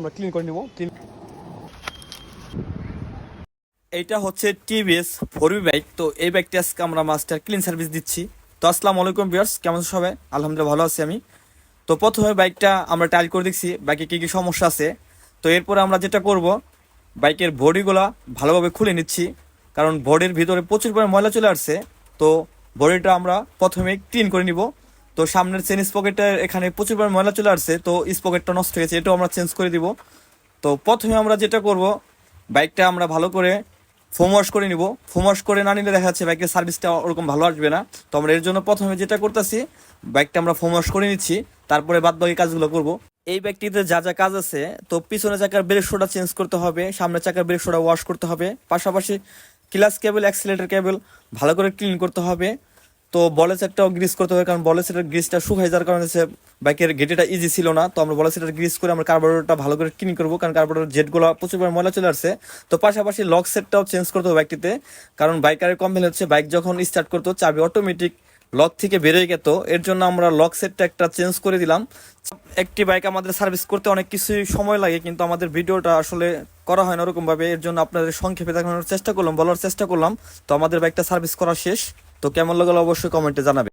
আমরা ক্লিন করে নিব। এইটা হচ্ছে টিভিএস 4V বাইক। তো এই বাইকটি আজকে আমরা মাস্টার ক্লিন সার্ভিস দিচ্ছি। তো আসসালামু আলাইকুম ভিউয়ার্স, কেমন আছো সবাই? আলহামদুলিল্লাহ ভালো আছি আমি। তো প্রথমে বাইকটা আমরা টাইল করে দেখছি বাইকে কি কি সমস্যা আছে। তো এরপরে আমরা যেটা করব, বাইকের বডিগুলা ভালোভাবে খুলে নিচ্ছি, কারণ বডির ভিতরে প্রচুর পরিমাণে ময়লা চলে আসছে। তো বডিটা আমরা প্রথমে ক্লিন করে নিব। তো সামনের চেন স্পকেটের এখানে প্রচুর পরিমাণে ময়লা চলে আসছে, তো স্পকেটটা নষ্ট হয়ে গেছে, এটাও আমরা চেঞ্জ করে দিব। তো প্রথমে আমরা যেটা করব, বাইকটা আমরা ভালো করে ফোম ওয়াশ করে নিব। ফোম ওয়াশ করে না নিলে দেখা যাচ্ছে বাইকের সার্ভিসটা ওরকম ভালো আসবে না। তো আমরা এর জন্য প্রথমে যেটা করতেছি, বাইকটা আমরা ফোম ওয়াশ করে নিচ্ছি, তারপরে বাদ বাকি কাজগুলো করব। এই বাইকটিতে যা যা কাজ আছে, তো পিছনের চাকার ব্রেক শোটা চেঞ্জ করতে হবে, সামনের চাকার ব্রেক শোটা ওয়াশ করতে হবে, পাশাপাশি ক্লাচ কেবল, অ্যাক্সিলারেটর কেবল ভালো করে ক্লিন করতে হবে। তো বলে সেটটাও গ্রিস করতে হবে, কারণ বলে সেটের গ্রিসটা শুকাই যাওয়ার কারণে বাইকের গেটেটা ইজি ছিল না। তো আমরা বলে সেটের গ্রিস করে আমরা কার্বোরেটরটা ভালো করে ক্লিন করবো, কারণ কার্বোরেটর জেটগুলো প্রচুর পরিমাণে ময়লা চলে আসছে। তো পাশাপাশি লক সেটটাও চেঞ্জ করতে হবে বাইকটিতে, কারণ বাইকারের কমপ্লেন হচ্ছে বাইক যখন স্টার্ট করতো চাবি অটোমেটিক লক থেকে বেরোয় যেত। এর জন্য আমরা লক সেটটা একটা চেঞ্জ করে দিলাম। একটি বাইক আমাদের সার্ভিস করতে অনেক কিছুই সময় লাগে, কিন্তু আমাদের ভিডিওটা আসলে করা হয় না ওরকম ভাবে। এর জন্য আপনাদের সংক্ষেপে দেখানোর চেষ্টা করলাম, বলার চেষ্টা করলাম। তো আমাদের বাইকটা সার্ভিস করা শেষ। তো কেমন লাগলো অবশ্যই কমেন্টে জানাবেন।